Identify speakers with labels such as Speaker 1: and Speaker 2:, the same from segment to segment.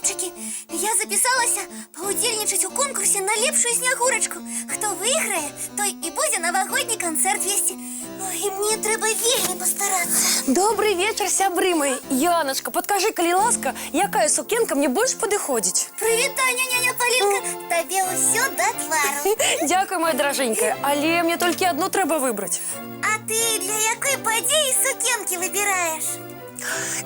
Speaker 1: хлопчики, я записалася поудзельнічаць у конкурсе на лепшую снягурачку. Хто выйграе, той і будзе навагодні канцэрт весці. Ой, мне трэба вельмі пастарацца.
Speaker 2: Добрый вечер, сябры мои. Яночка, подкажи, калі ласка, якая сукенка мне больш падыходзіць?
Speaker 1: Прывітанне, няня Палінка. Табе ўсё да твару.
Speaker 2: Дякую, моя дороженькая. Але мне толькі одну трэба выбраць.
Speaker 1: А ты для якой падзеі сукенкі выбіраеш?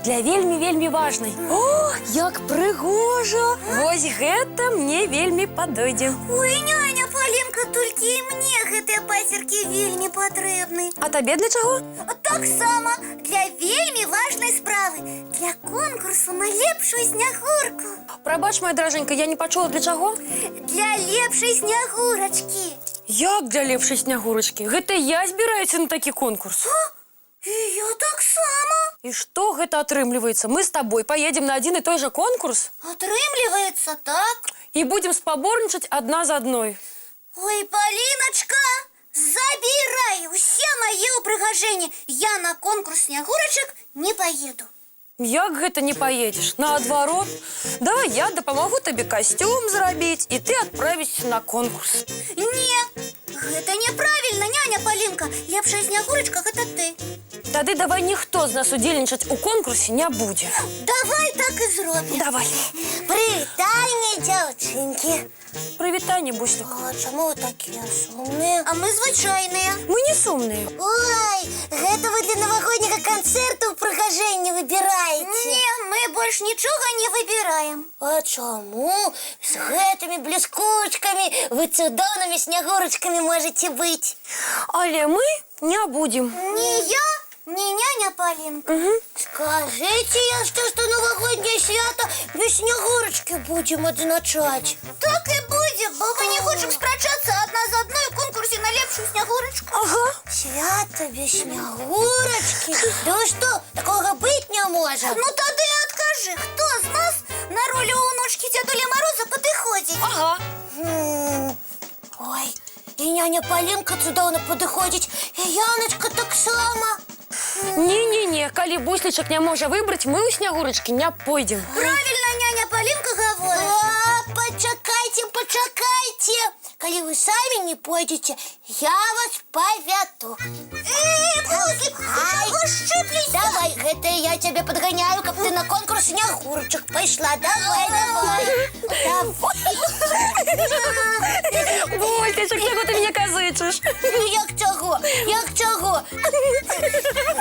Speaker 2: Для вельмі важнай. О, як прыгожа! Вось гэта мне вельмі падойдзе.
Speaker 1: Ой, няня Палінка, толькі і мне гэтыя пацеркі вельмі патрэбны.
Speaker 2: А табе для чаго?
Speaker 1: Таксама для вельмі важнай справы. Для конкурсу на лепшую снягурку.
Speaker 2: Прабач, моя дороженькая, я не пачула для чаго?
Speaker 1: Для лепшай снягурачкі.
Speaker 2: Як для лепшай снягурачкі? Гэта я збіраюся на такі конкурс.
Speaker 1: І я таксама.
Speaker 2: І што гэта атрымліваецца? Мы з табой поедем на адзін і той жа конкурс?
Speaker 1: Атрымліваецца так.
Speaker 2: І будзем спаборнічаць адна з адной.
Speaker 1: Ой, Паліначка, забірай усе мае ўпрыгажэнні. Я на конкурс снягурачак не поеду.
Speaker 2: Як гэта не поедешь? Наадварот, давай я дапамагу табе касцюм зрабіць, і ты адправішся на конкурс.
Speaker 1: Не, гэта неправільна, няня Палінка. Лепшая снягурачка гэта ты.
Speaker 2: Тады давай ніхто з нас удзельнічаць у конкурсе не будзе.
Speaker 1: Давай так і зробім.
Speaker 2: Давай.
Speaker 1: Прывітанне, дзяўчынкі.
Speaker 2: Прывітанне, буслік.
Speaker 1: А чаму вы такія сумныя? А мы звычайныя.
Speaker 2: Мы не сумныя.
Speaker 1: Ой, гэта вы для навагодняга канцэрту ўпрыгажэнні выбіраеце. Не, мы больш нічога не выбіраем. А чаму? З гэтымі бліскучкамі вы цудоўнымі снягурачкамі можаце быць.
Speaker 2: Але мы не будем.
Speaker 1: Не я, не няня Палінка. Скажите яшчэ, што навагодняе свята без снягурачкі будзем адзначаць. Так і будзе, бо мы не хочам спрачацца адна з адной у конкурсе на лепшую снягурачку.
Speaker 2: Ага.
Speaker 1: Свята без снягурачкі? Да што, такога быць не можа. Ну тады адкажы, хто з нас на ролю унучкі дзядулі Мароза падыходзіць?
Speaker 2: Ага.
Speaker 1: Ой, і няня Палінка цудоўна падыходзіць, і Яночка таксама.
Speaker 2: Не-не-не, калі буслічак не можа выбраць, мы ў снягурачкі не пойдзем.
Speaker 1: Правильно няня Палінка гаворыць. А, пачакайце. Калі вы самі не пойдзеце, я вас павяду. Буслік, чаго шчыпліся? Давай, гэта я цябе падганяю, каб ты на конкурс снягурачак пайшла. Давай.
Speaker 2: Буслічак, чаго ты мяне казычыш?
Speaker 1: Як чаго?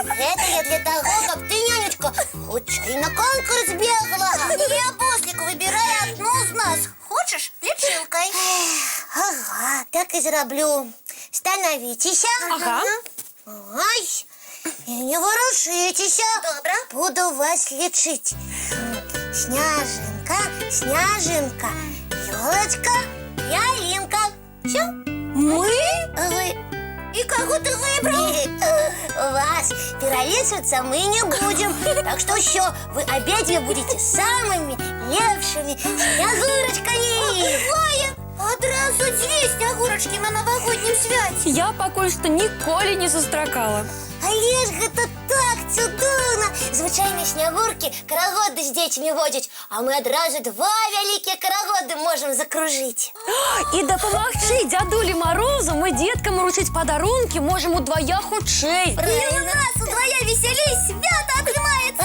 Speaker 1: Гэта я для таго, каб ты, нянечка, хутчэй на конкурс бегла. Не, Буслік, выбірай адну з нас. Хочаш, лічылкай? Ага, так і зраблю. Становіцеся.
Speaker 2: Ага.
Speaker 1: Ой, і не варушыцеся. Добра. Буду вас лічыць. Сняжынка, ёлачка, ялинка. Всё?
Speaker 2: Мы?
Speaker 1: Вы... И кого ты выбрал? Вас перевешиваться мы не будем. Так что все, вы обедве будете самыми лепшими снягурочками. Ой, одразу две снягурочки на новогоднем святе.
Speaker 2: Я пакуль што ніколі не сустракала.
Speaker 1: Але ж гэта так цудоўна. Звычайныя снягуркі карагоды з дзецьмі водзяць, а мы адразу два вялікія карагоды можам закружыць.
Speaker 2: І дапамагчы дзядулі Марозу мы дзеткам уручыць падарункі можам удвая хутчэй.
Speaker 1: І у нас удвая весялей свята атрымаецца.
Speaker 2: А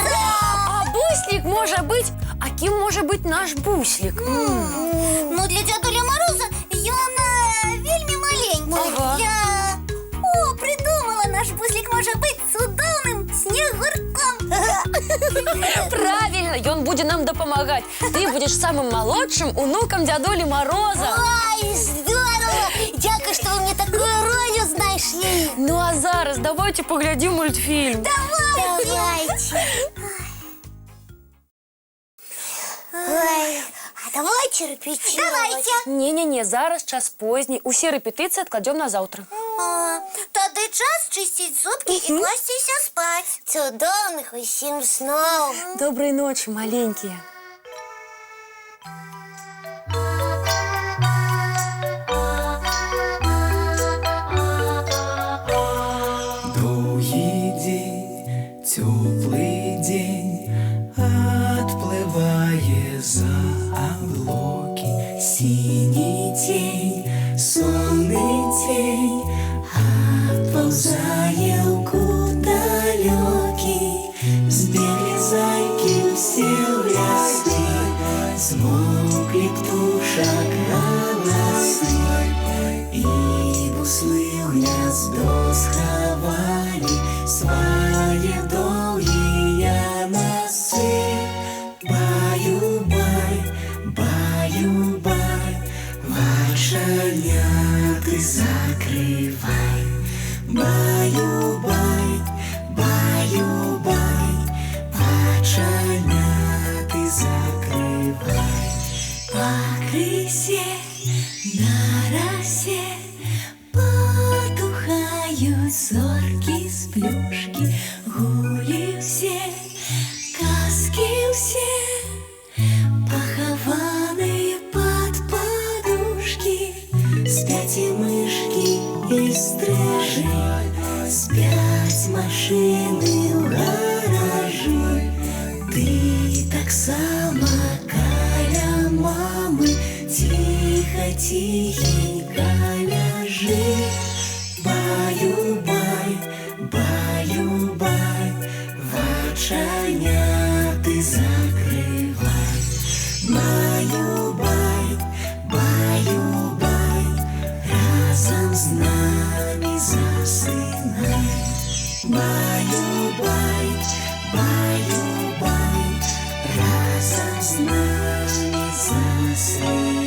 Speaker 2: буслік можа быць, а кім можа быць наш буслік?
Speaker 1: Ну, для дзядуля Мароза ён вельмі маленькі.
Speaker 2: Ага.
Speaker 1: О, придумала, наш буслік можа быць цудоўным снегурком.
Speaker 2: Правильно, ён будзе нам дапамагаць. Ты будзеш самым малодшым унукам дзядулі Мароза.
Speaker 1: Ой, здорово! Дякую, што вы мне такую ролю знайшлі.
Speaker 2: Ну а зараз давайте паглядзім мультфільм.
Speaker 1: Давайте. Ой, а давайте репетировать. Давайте.
Speaker 2: Не-не-не, зараз час позні. Усе рэпетыцыі адкладзём на заўтра.
Speaker 1: Тады час чысціць зубкі і класціся спаць. Цудоўных усім сноў.
Speaker 2: Добрай ночі, маленькія.
Speaker 3: Доўгі дзень, цёплы дзень, адплывае за гнездо сховали свои долгие носы. Баю-бай, баю-бай, вачаняты закрывай. Баю-бай, баю-бай, вачаняты закрывай. По крысе на росе потухают зорки с плюшки. Гули все, казки все, похованные под подушки. Спят и мышки, и стрижи, спят машины в гаражи. Ты так само каля мамы, тихо-тихенько ляжи. Баю-бай, баю-бай, вачаняты закрывай. Баю-бай, баю-бай, разом с нами засынай. Баю-бай, баю-бай, разом с нами засынай.